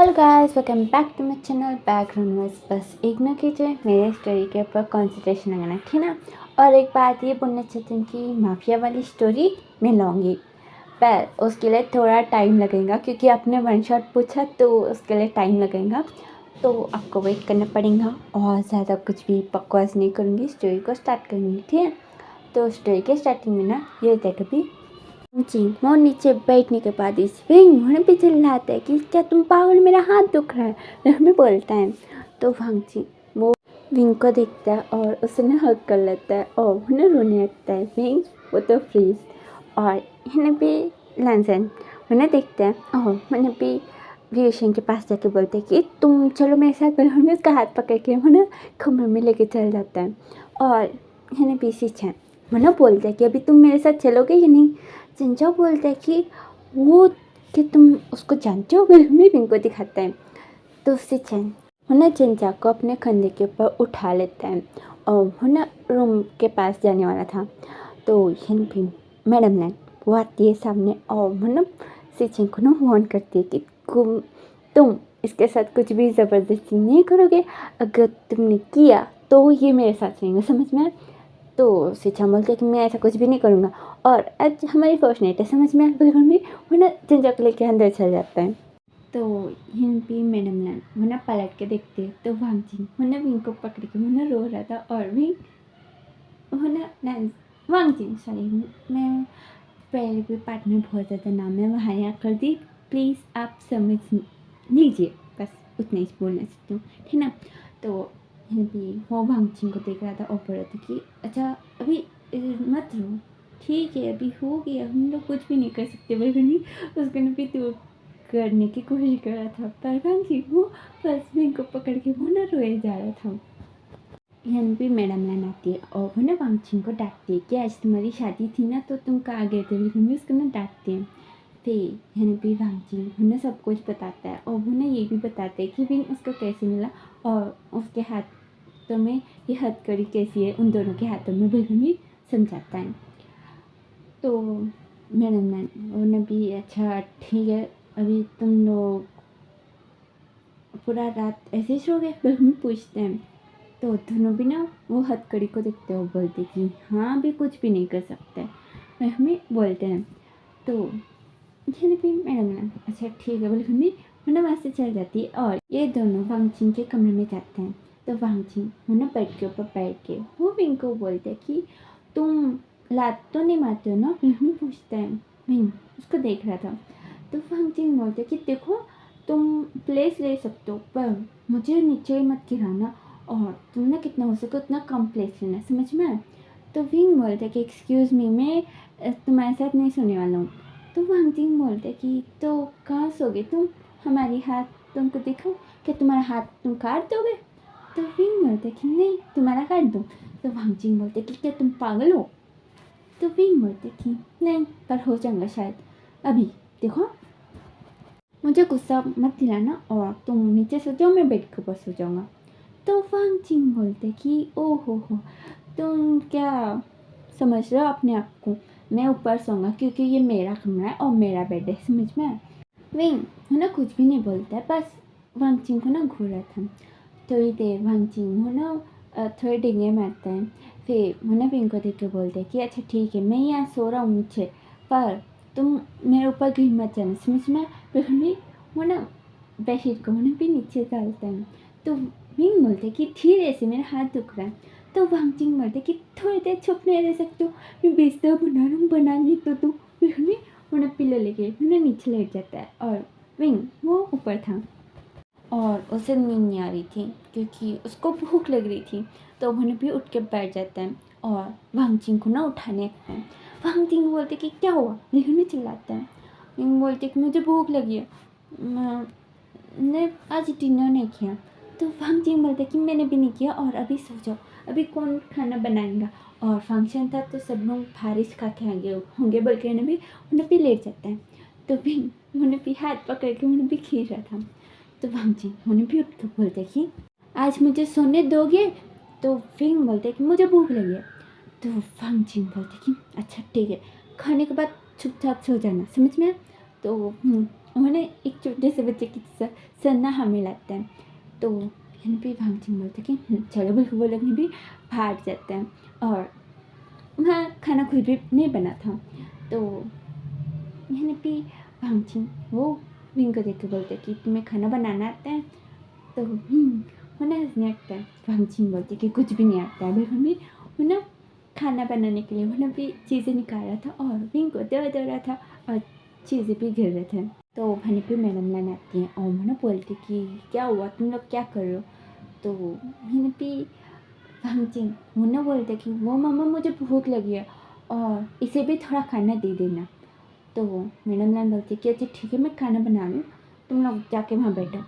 Hello guys, welcome back to my channel background में। बस ignore कीजिए, मेरे स्टोरी के ऊपर कंसंट्रेशन लगाना, ठीक ना। और एक बात ये बोलना चाहती हूँ कि माफिया वाली स्टोरी मैं लाऊंगी, पर उसके लिए थोड़ा टाइम लगेगा क्योंकि आपने वन शॉट पूछा तो उसके लिए टाइम लगेगा, तो आपको वेट करना पड़ेगा। और ज़्यादा कुछ भी बकवास नहीं करूँगी, स्टोरी को स्टार्ट करूँगी, ठीक है। तो स्टोरी के स्टार्टिंग में ना ये देखो भी जी, वो नीचे बैठने के बाद इस विंग होने पे चिल्लाता है कि क्या तुम पागल, मेरा हाथ दुख रहा है, हमें बोलता है। तो वांगची वो विंग को देखता है और उसे ना हग कर लेता है और वो ना रोने लगता है। विंग वो तो फ्रीज और हिने भी लैंसन उन्हें देखता है और उन्हें भी विवेशन के पास जाके बोलते हैं कि तुम चलो मेरे साथ, बोलो। हमें उसका हाथ पकड़ के वो ना कमरे में लेके चल जाता है और हिने भी सीछे वो ना बोलता है कि अभी तुम मेरे साथ चलोगे या नहीं। चिंचा बोलता है कि वो कि तुम उसको जानते हो, हमें विंग को दिखाता है। तो उससे चैन वो ना चिंचा को अपने कंधे के ऊपर उठा लेता है और वो ना रूम के पास जाने वाला था। तो हिन भी मैडम ने वो आती है सामने और वो ना सिचिन को ना वार्न करती है कि तुम इसके साथ कुछ भी ज़बरदस्ती नहीं करोगे, अगर तुमने किया तो ये मेरे साथ रहेंगे, समझ में। तो शिक्षा बोलते कि मैं ऐसा कुछ भी नहीं करूँगा और आज हमारी फर्स्ट नाइट है, समझ में। बिल्कुल भी वो ना चिंचा को लेके अंदर चल जाता है। तो हिन भी मैडम ने वो ना पलट के देखते हैं तो वांगजिंग वो ना विंग को पकड़ के वो ना रो रहा था और विंग वो ना वांगजिंग, सॉरी मैं पहले भी पार्ट में बहुत ज़्यादा नाम है वहाँ यहाँ कर दी, प्लीज़ आप समझ लीजिए, बस उतना ही बोलना चाहती हूँ, ठीक ना। तो भी वो भांगचिंग को देख रहा था और बोल रहा था कि अच्छा अभी मत रो, ठीक है अभी हो गया, हम लोग कुछ भी नहीं कर सकते। बल्कि उसको ना भी दूर करने की कोशिश कर रहा था, पर भांगचिंग वो फर्स्ट विंग को पकड़ के वो ना रोए जा रहा था। यहाँ भी मैडम लाइन आती है और वो ना वांगचिंग को डांटती है कि आज तुम्हारी शादी थी ना तो तुम कहाँ गए थे, लेकिन भी उसको ना डांटते हैं। फिर यहाँ भी वांगचिंग वो ना सब कुछ बताता है और वो ना ये भी बताते हैं कि विंग उसको कैसे मिला और उसके हाथों में ये हथकड़ी कैसी है, उन दोनों के हाथों में बिल्कुल भी समझाता है। तो मैडम लाइन वो ना भी अच्छा ठीक है, अभी तुम लोग पूरा रात ऐसे ही सो गए, बिल्कुल पूछते हैं। तो दोनों भी ना वो हथकड़ी को देखते हो बोलते कि हाँ अभी कुछ भी नहीं कर सकते, हमें बोलते हैं। तो ये भी मैडम ना अच्छा ठीक है बोले, हमें वो ना वहाँ से चल जाती है और ये दोनों वांगचिंग के कमरे में जाते हैं। तो वांगचिंग वो ना बेड के ऊपर बैठ के वो विंग को बोलते हैं कि तुम लात तो नहीं मारते हो ना, हम पूछते हैं। विंग उसको देख रहा था। तो वांगचिंग बोलते कि देखो तुम प्लेस ले सकते हो पर मुझे नीचे मत गिराना, और तुमने कितना हो सके उतना कम प्लेस लेना, समझ में आया। तो विंग बोलते कि एक्सक्यूज़ मी, मैं तुम्हारे साथ नहीं सोने वाला हूँ। तो वांगजिंग बोलते कि तो कहाँ सोगे तुम, हमारी हाथ तुमको दिखाओ, क्या तुम्हारा हाथ तुम काट दोगे। तो विंग बोलते कि नहीं तुम्हारा काट दो। तो वांगजिंग बोलते कि क्या तुम पागल हो। तो विंग बोलते कि नहीं पर हो जाऊंगा शायद, अभी देखो मुझे गुस्सा मत दिलाना और तुम नीचे सो जाओ, मैं बेड के ऊपर सो जाऊँगा। तो वांगजिंग बोलते कि ओ हो तुम क्या समझ रहे हो अपने आप को, मैं ऊपर सोऊंगा क्योंकि ये मेरा कमरा है और मेरा बेड है, समझ में आया। विंग वो ना कुछ भी नहीं बोलता है, बस वांगजिंग को ना घूरा था। थोड़ी देर वांगजिंग वो ना थोड़े डिंगे मारता है। फिर वो ना विंग को देख के बोलते हैं कि अच्छा ठीक है मैं यहाँ सो रहा हूँ नीचे, पर तुम मेरे ऊपर गिर मत जाना, समझ में। फिर भी वो ना बेडशीट को उन्हें भी नीचे डालता है। तो विंग बोलते कि धीरे से मेरा हाथ दुख रहा है। तो वांगजिंग बोलते कि थोड़ी देर चुप नहीं रह सकते हो, मैं बिस्तर बना रहा हूँ, बना ली तो तुम। फिर भी उन्हें पिलो लेके उन्हें नीचे लेट जाता है और विंग वो ऊपर था और उसे नींद नहीं आ रही थी क्योंकि उसको भूख लग रही थी। तो उन्हें भी उठ के बैठ जाता है और वांगजिंग को ना उठाने आता है। वांगजिंग बोलते कि क्या हुआ, लेकिन भी चिल्लाता है। विंग बोलते कि मुझे भूख लगी है, मैंने आज डिनर नहीं किया। तो वांगजिंग बोलते कि मैंने भी नहीं किया और अभी सो जाओ, अभी कौन खाना बनाएगा, और फंक्शन था तो सब लोग फारिश खा के आगे होंगे, बल्कि उन्हें भी लेट जाता है। तो विंग उन्हें भी हाथ पकड़ के उन्हें भी खींच रहा था। तो वांगजिंग उन्हें भी उठ के बोलते कि आज मुझे सोने दोगे। तो विंग बोलते कि मुझे भूख लगी है। तो वांगजिंग बोलते कि अच्छा ठीक है, खाने के बाद चुपचाप सो जाना, समझ में। तो उन्होंने एक छोटे से बच्चे की सन्ना हमें लाता है। तो यहाँ पे भांगचिंग बोलते कि चलो बिल्कुल वो लोग ने भी भाग जाते हैं और वहाँ खाना खुद भी नहीं बना था। तो यहाँ पे भांगचिंग वो विंग को देख के बोलते कि तुम्हें खाना बनाना आता है। तो उन्हें हंसने लगता है। भांगचिंग बोलती कि कुछ भी नहीं आता है। बिल्कुल भी उन्हें खाना बनाने के लिए उन्हें भी चीज़ें निकाल रहा था और विंग को दे रहा था और चीज़ें भी गिर रहे थे। तो वहाँ पे मैडम लान आती हैं और मैंने बोलती कि क्या हुआ, तुम लोग क्या कर रहे हो। तो मैंने भी भांगचिंग मुन्ना बोलते कि वो मम्मा मुझे भूख लगी है और इसे भी थोड़ा खाना दे देना। तो मैडम लान बोलती कि अच्छा ठीक है, मैं खाना बना लूँ, तुम लोग जाके वहाँ बैठो।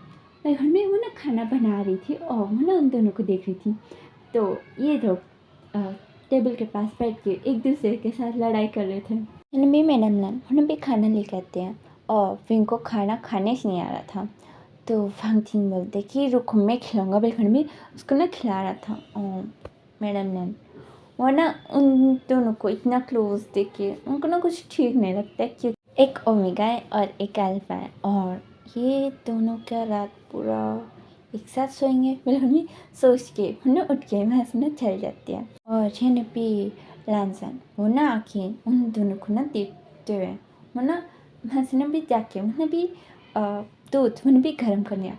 मैं घर में वो ना खाना बना रही थी और वो ना उन दोनों को देख रही थी। तो ये लोग टेबल के पास बैठ के एक दूसरे के साथ लड़ाई कर रहे थे। भी मैडम लान उन्हें भी खाना लेकर आते हैं और विंग को खाना खाने से नहीं आ रहा था। तो भांगचिंग बोलते कि रुको मैं खिलाऊंगा। बिल्कुल भी उसको ना खिला रहा था और मैडम लान वो ना उन दोनों को इतना क्लोज देख के उनको ना कुछ ठीक नहीं लगता क्योंकि एक ओमेगा है और एक अल्फा है और ये दोनों क्या रात पूरा एक साथ सोएंगे। बिल्कुल भी सोच के उन्हें उठ के वहाँ से ना चल जाती है। और यहाँ पे लानसन वो ना आके उन दोनों को ना देखते हुए वो ना वहाँ से ना भी जाके उन्हें भी दूध उन्हें भी गर्म करने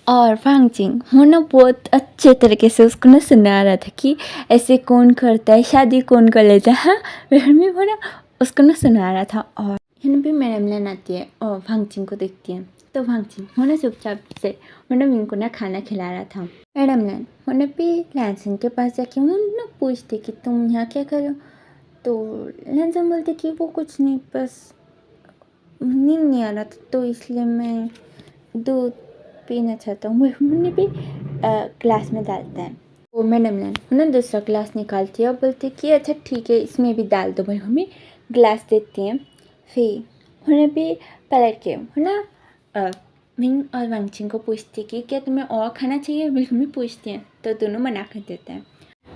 और भांगचिंग वो ना बहुत अच्छे तरीके से उसको ना सुना रहा था कि ऐसे कौन करता है, शादी कौन कर लेता है। हाँ में वो ना उसको ना सुना रहा था। और यहाँ भी मैडम लेन आती है और भांगचिंग को देखती है। तो भांगचिंग वो ना चुपचाप से वो ना विंग को ना खाना खिला रहा था। मैडम लैन वो ना भी लैनसन के पास जाके वो ना पूछते कि तुम यहाँ क्या करो। तो लैनसन बोलते कि वो कुछ नहीं, बस नींद नहीं आ रहा था तो इसलिए मैं दूध पीना चाहता हूँ। मैंने भी ग्लास में डालता है। वो मैडम लान उन्होंने दूसरा ग्लास निकालती है और बोलती है कि अच्छा ठीक है इसमें भी डाल दो। भाई हमें ग्लास देती हैं। फिर उन्हें भी पलट के ना विंग और वांगचिंग को पूछती है कि क्या तुम्हें और खाना चाहिए। बिल्कुल भी पूछती हैं तो दोनों मना कर देते हैं।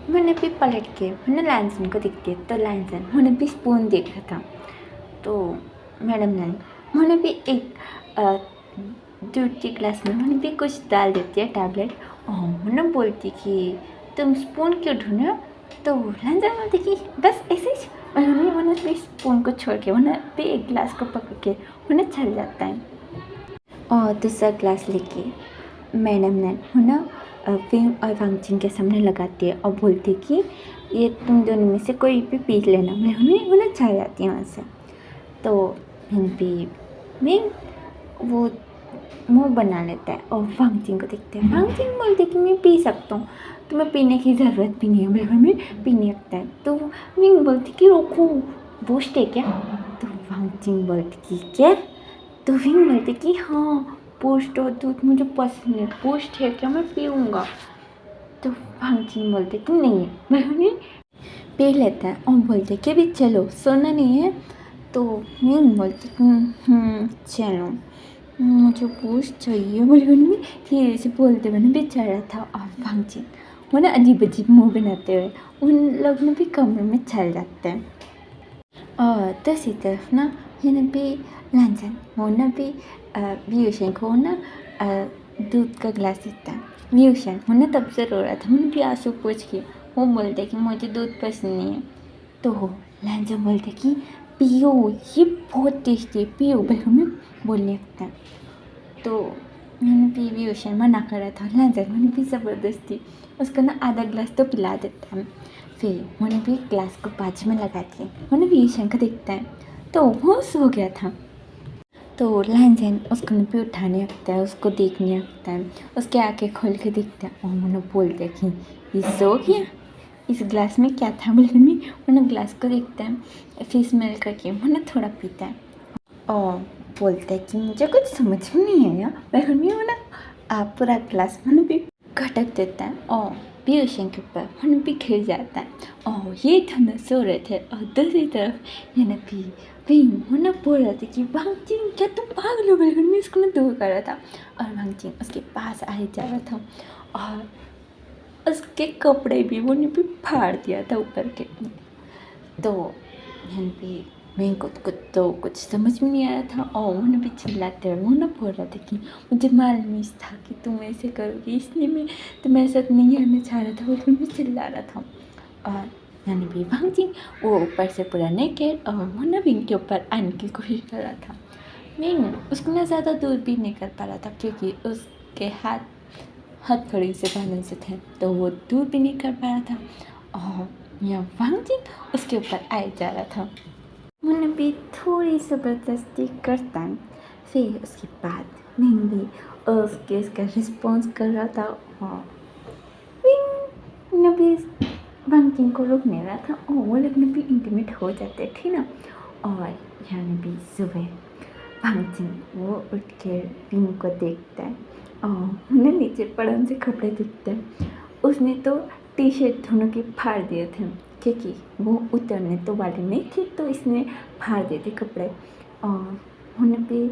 मैंने भी पलट के उन्हें लैनसन को दिखती है। तो लैनसन उन्हें भी स्पून देख रहा था। तो मैडम लान उन्होंने भी एक दूध के ग्लास में उन्होंने भी कुछ डाल देती है टैबलेट और उन्हें बोलती कि तुम स्पून क्यों ढूंढे हो। तो लैनसन बोलती कि बस ऐसे ही। उन्होंने भी स्पून को छोड़ के उन्हें भी एक गिलास को पकड़ के उन्हें चल जाता है और दूसरा ग्लास लेके मैडम ने उन्हें विंग और वांगचिंग के सामने लगाती है और बोलती कि ये तुम दोनों में से कोई भी पी लेना। मैं उन्हें चल जाती है वहाँ से। तो भी विंग वो मुंह बना लेता है और वांगचिंग को देखते हैं। वांगचिंग बोलते कि मैं पी सकता हूँ, तुम्हें पीने की ज़रूरत भी नहीं है। बिल्कुल में पीने लगता है। तो विंग बोलती कि रोको बूस्ट है क्या। तो वांगचिंग बोलती कि क्या। तो विंग बोलती कि हाँ बूस्ट और दूध मुझे पसंद है, बूस्ट है क्या मैं पीऊँगा। तो भांगचिंग बोलते कि नहीं मैं उन्हें पी लेता है और बोलते कि अभी चलो सोना नहीं है। तो विंग बोलती चलो मुझे बूस्ट चाहिए। बोले उन्हें धीरे से बोलते हुए भी चढ़ रहा था और भांगचिंग वो ना अजीब अजीब मुँह बनाते हुए उन लोग ने भी कमरे में चल जाते हैं। और दूसरी तरफ ना यहाँ भी लैनसन वो ना भी व्यूशन को ना दूध का गिलास देता है। व्यूशन वो ना तब से रो रहा था। मैंने भी आंसू पूछ के वो बोलते कि मुझे दूध पसंद नहीं है। तो लैनसन बोलते कि पियो ये बहुत टेस्टी है, पियो। बिल्कुल में बोलने लगता है। तो मैंने भी व्यूशन मना कर रहा था। लैनसन मैंने भी ज़बरदस्ती उसको ना आधा गिलास तो पिला देता है। फिर मैंने भी ग्लास को बाजू में लगा दिया। मैंने भी शंकर देखता है तो वो सो गया था। तो लैनसन उसको भी उठाने लगता है, उसको देखने लगता है, उसके आँखें खोल के देखता है और मैंने बोलता है कि ये सो गया, इस ग्लास में क्या था। बिल्कुल में मैंने ग्लास को देखता है, फिर स्मेल करके मैंने थोड़ा पीता है और बोलता है कि मुझे कुछ समझ में नहीं आया। बिल्कुल में वो ना पूरा ग्लास मैंने भी घटक देता है और व्यूशन के ऊपर मैंने भी गिर जाता है और ये दोनों सो रहे थे। और दूसरी तरफ मैंने भी मैंने बोल रहा था कि भांगचिंग क्या तुम पागल हो। बिल्कुल में इसको मैं दूर कर रहा था और भांगचिंग उसके पास आए जा रहा था और उसके कपड़े भी वो भी फाड़ दिया था ऊपर के। तो यहाँ पे मेरे को तो कुछ समझ में नहीं आ रहा था और उन्होंने भी चिल्लाते हुए वो ना बोल रहा था कि मुझे मालूम था कि तुम ऐसे करोगी, इसलिए मैं तुम्हारे साथ नहीं आना चाह रहा था, वो भी चिल्ला रहा था। और यानी भी भांग जी वो ऊपर से पूरा नेकेड और वो ना विंग के ऊपर आने की कोशिश कर रहा था। विंग उसको ना ज़्यादा दूर भी नहीं कर पा रहा था क्योंकि उसके हथकड़ी से बांधे से थे, तो वो दूर भी नहीं कर पा रहा था। और यह भांग जी उसके ऊपर आए जा रहा था। मैंने भी थोड़ी ज़बरदस्ती करता है, फिर उसके बाद मैं भी उसका रिस्पॉन्स कर रहा था और विंग भी बंकिंग को रोक नहीं रहा था और वो लोग भी इंटीमेट हो जाते थे ना। और यहाँ भी सुबह बंकिंग वो उठ के विंग को देखता है और उन्हें नीचे पड़न से कपड़े दिखते हैं। उसने तो टी शर्ट दोनों के फाड़ दिए थे क्योंकि वो उतरने तो वाली नहीं थी, तो इसने फाड़ दिए थे कपड़े। और उन्हें भी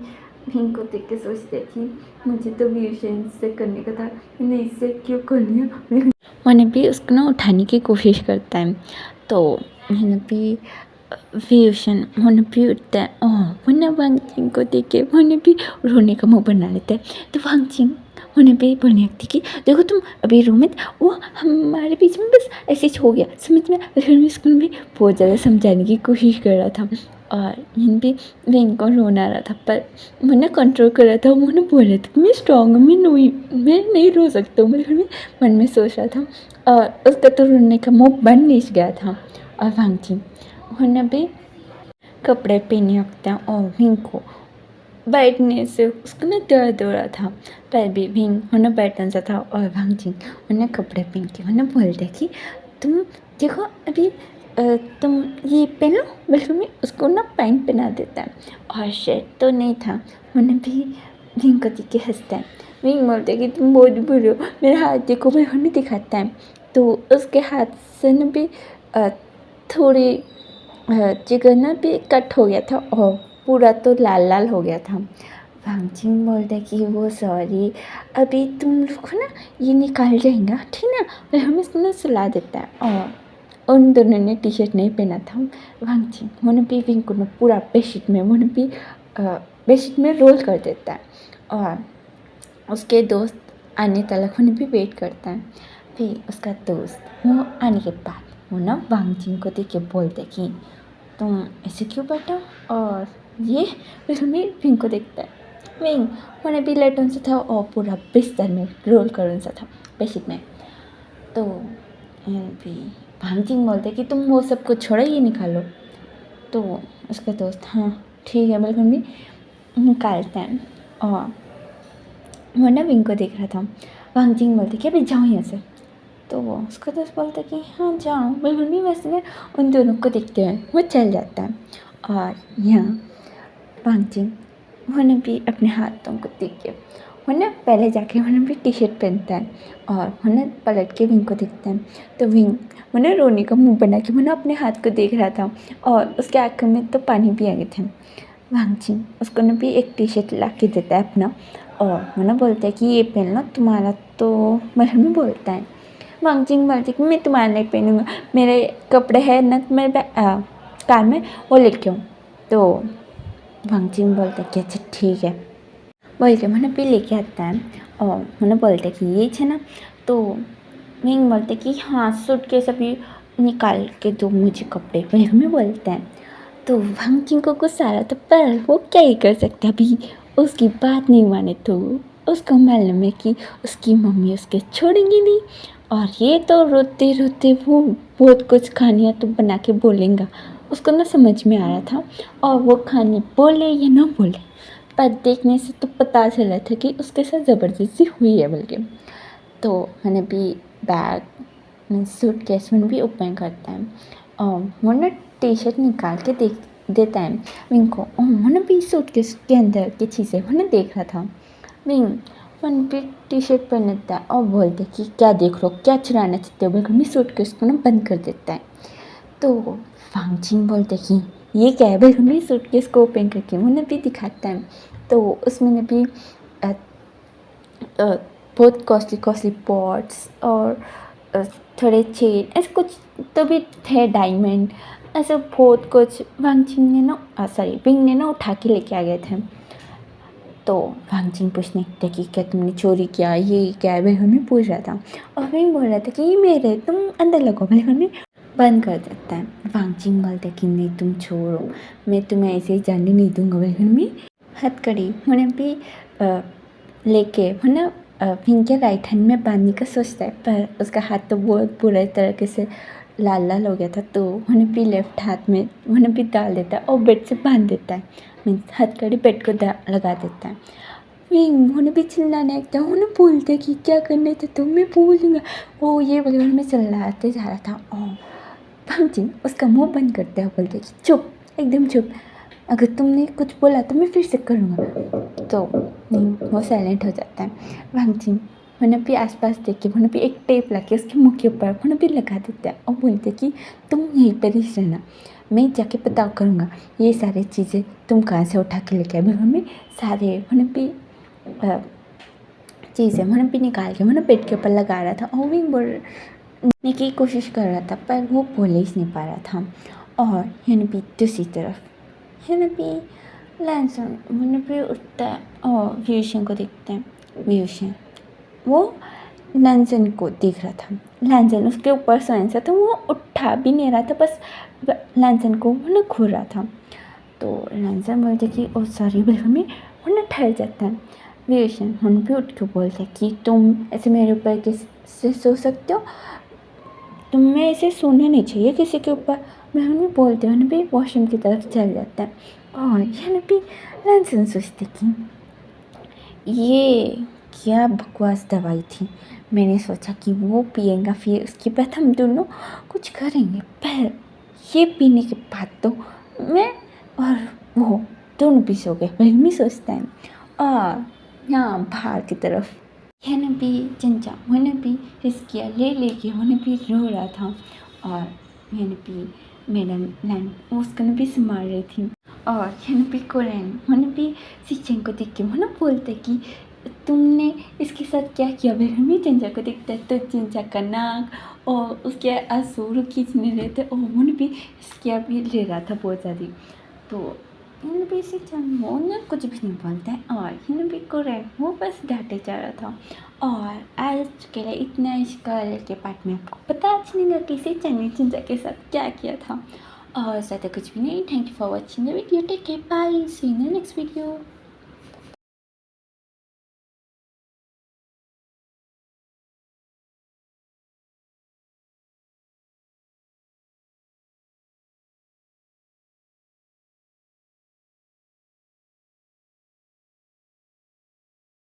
विंग को देख के सोचते कि मुझे तो व्यूशन से करने का था, मैंने इससे क्यों कर लिया। उन्हें भी उसको ना उठाने की कोशिश करता है, तो उन्हें भी व्यूशन उन्हें भी उठता है और उन्हें वांगचिंग को देख के उन्हें भी रोने का मुँह बना लेता है। तो वांगचिंग उन्हें भी बोलने लगती कि देखो तुम अभी रो मत, वो हमारे बीच में बस ऐसे ही हो गया, समझ में। फिर मैं उसको भी बहुत ज़्यादा समझाने की कोशिश कर रहा था और मैं भी विंग को रोना रहा था, पर मैंने कंट्रोल कर रहा था। मैंने बोल रहा था कि मैं स्ट्रॉन्ग हूँ, मैं नहीं रो सकता हूँ। मेरे मन में सोच रहा था और उसका तो रोने का मुँह बन नहीं गया था। और वांगचिंग उन्हें भी कपड़े पहने रखता है और विंग को बैठने से उसको ना दर्द हो रहा था, पर भी विंग उन्हें बैठना सा था और वांगचिंग उन्हें कपड़े पहन के उन्हें बोलते कि तुम देखो अभी तुम ये पहन लो। बिल्कुल मैं उसको ना पैंट पहना देता है और शर्ट तो नहीं था। उन्हें भी विंग को देख के हंसता है। विंग बोलते कि तुम बहुत बुरे हो, मेरा हाथ देखो, मैं उन्हें दिखाता है। तो उसके हाथ से ना भी थोड़ी जगह ना भी कट हो गया था और पूरा तो लाल लाल हो गया था। वांगचिंग बोलता कि वो सॉरी, अभी तुम लोग को ना ये निकाल जाएगा, ठीक ना। फिर हमें इसको सुला देता है और उन दोनों ने टी शर्ट नहीं पहना था। वांगचिंग उन्हें भी विंग को ना पूरा बेडशीट में उन्हें भी बेडशीट में रोल कर देता है और उसके दोस्त आने तक उन्हें भी वेट करता है। फिर उसका दोस्त वो आने के बाद वो ना वांगचिंग को देख के बोलते कि तुम ऐसे क्यों बैठा, और ये फिर हमें विंग को देखता है। विंग उन्हें भी लेटन सा था और पूरा बिस्तर में रोल कर सा था बेडशीट में। तो भी वांगचिंग बोलते कि तुम वो सब कुछ छोड़ो, ये निकालो। तो उसका दोस्त हाँ ठीक है बिल्कुल भी निकालता है और वो ना विंग को देख रहा था। वांगचिंग बोलते कि अभी जाओ यहाँ से। तो वो उसका दोस्त बोलता कि हाँ जाओ बिल्कुल भी। वैसे ना उन दोनों को देखते हुए वो चल जाता है और यहाँ वांगचिंग उन्हें भी अपने हाथों को देख के उन्हें पहले जाके उन्हें भी टी शर्ट पहनता है और उन्हें पलट के विंग को देखता है। तो विंग उन्हें रोने का मुंह बना के उन्हें अपने हाथ को देख रहा था और उसके आँखों में तो पानी भी आ गए थे। वांगचिंग उसको ना भी एक टी शर्ट ला के देता है अपना और उन्हें बोलता है कि ये पहन लो तुम्हारा, तो मलहर में बोलता है। वांगचिंग बोलती कि मैं तुम्हारा नहीं पहनूंगा, मेरे कपड़े हैं ना मेरे कार में, वो लेके आऊँ। तो वांगचिंग बोलता है कि अच्छा ठीक है बोल के मैंने भी लेके आता है और मैंने बोलते कि ये है ना। तो विंग बोलते कि हाँ सूटकेस अभी निकाल के दो मुझे कपड़े, वही में बोलता है। तो वांगचिंग को गुस्सा आ रहा था, पर वो क्या ही कर सकता, अभी उसकी बात नहीं माने तो उसको मालूम है कि उसकी मम्मी उसके छोड़ेंगी नहीं और ये तो रोते रोते वो बहुत कुछ कहानियाँ तो बना के बोलेंगा। उसको ना समझ में आ रहा था और वो कहानी बोले या ना बोले, पर देखने से तो पता चला था कि उसके साथ ज़बरदस्ती हुई है बल्कि। तो मैंने भी बैग सूटकेस में भी ओपन करता है और वो ना टी शर्ट निकाल के देता है विंग को और मैंने भी सूटकेस के अंदर की चीज़ें मैंने देख रहा था। विंग मैंने भी टी शर्ट पहन लेता है और बोलते कि क्या देख रहे हो, क्या चुराना चाहते हो, बिल्कुल मैं सूटकेस को ना बंद कर देता है। तो वांगचिंग बोलते कि ये क्या है, बिल्कुल मैं सूटकेस को ओपन करके उन्हें भी दिखाता है। तो उसमें भी बहुत कॉस्टली पॉट्स और थोड़े चेन ऐसे कुछ तो भी थे, डायमंड ऐसे बहुत कुछ वांगचिन ने ना विंग ने ना उठा के लेके आ गए थे। तो वांगचिन पूछने लगी क्या तुमने चोरी किया, ये क्या, बिलखुल में पूछ रहा था। और विंग बोल रहा था कि ये मेरे, तुम अंदर लगो। बिलखुल में बंद कर देता है। वांगचिन बोलता है कि नहीं तुम छोड़ो, मैं तुम्हें ऐसे ही जाने नहीं दूंगा। बिलखुल में हथकड़ी उन्हें भी लेके है ना विंग के राइट हैंड में बांधने का सोचता है, पर उसका हाथ तो बहुत बुरे तरीके से लाल लाल हो गया था, तो उन्हें भी लेफ्ट हाथ में उन्हें भी डाल देता है और बेड से बांध देता है। मीन्स हथकड़ी बेड को लगा देता है। विंग उन्हें भी चिल्लाने लगता है, उन्हें बोलते कि क्या करने थे तुम, मैं भूल दूँगा। वो ये बगल में चिल्लाते जा रहा था। और वांगचिन उसका मुंह बंद करते हैं, बोलते कि चुप, एकदम चुप, अगर तुमने कुछ बोला तो मैं फिर से करूँगा। तो वो साइलेंट हो जाता है। वांगचिन उन्हें भी आसपास देख के उन्हें भी एक टेप ला के उसके मुँह के ऊपर उन्हें भी लगा देता है और बोलते कि तुम यहीं पर ही रहना, मैं जाके पता करूँगा ये सारी चीज़ें तुम कहाँ से उठा के लेके आए। उन्हें सारे उन्हें भी चीज़ें उन्हें भी निकाल के उन्हें पेट के ऊपर लगा रहा था और विंग बोलने की कोशिश कर रहा था, पर वो बोल ही नहीं पा रहा था। और यानी भी दूसरी तरफ यानी भी लैंसन उन्हें भी उठता है और व्यूशन को देखते हैं। व्यूशन वो लैंसन को देख रहा था। लैंसन उसके ऊपर सोया था, तो वो उठा भी नहीं रहा था, बस लैंसन को उन्हें घूर रहा था। तो लैंसन बोलते कि ओ सॉरी, बिल्कुल में उन्हें ठहर जाता है। व्यूशन हम भी उठ के बोलते कि तुम ऐसे मेरे ऊपर किससे सो सकते हो, तुम्हें ऐसे सोना नहीं चाहिए किसी के ऊपर। मैं उन्हें बोलते हैं, उन्हें भी वॉशरूम की तरफ चल जाता है। और यानी भी लैंसन सोचते कि ये क्या बकवास दवाई थी। मैंने सोचा कि वो पिएगा, फिर उसके बाद हम दोनों कुछ करेंगे, पर ये पीने के बाद तो मैं और वो दोनों भी सो गए। वही सोचता है। और यहाँ बाहर की तरफ यानी भी चंचा उन्हें भी हिस्किया ले लेके उन्हें भी रो रहा था। और यानी भी मैडम लैंड उसको भी संभाल रही थी। और यानी भी कोरेन उन्हें भी शिक्षण को देख के उन्हें बोलते कि तुमने इसके साथ क्या किया। फिर भी चंचा को देखता है तो चंचा का नाक और उसके आंसू खींचने रहे थे और उन्हें भी हिस्किया भी ले रहा था बहुत ज़्यादा। तो इन भी से वो ना कुछ भी नहीं बोलता है। और इन भी कोरेन वो बस डांटे जा रहा था। और आज के लिए इतना इस कल के पार्ट में आपको पता चलेगा किसी चने चिंचा के साथ क्या किया था। और ज़्यादा कुछ भी नहीं। Thank you for watching the video. Take care, bye, see you in the next video.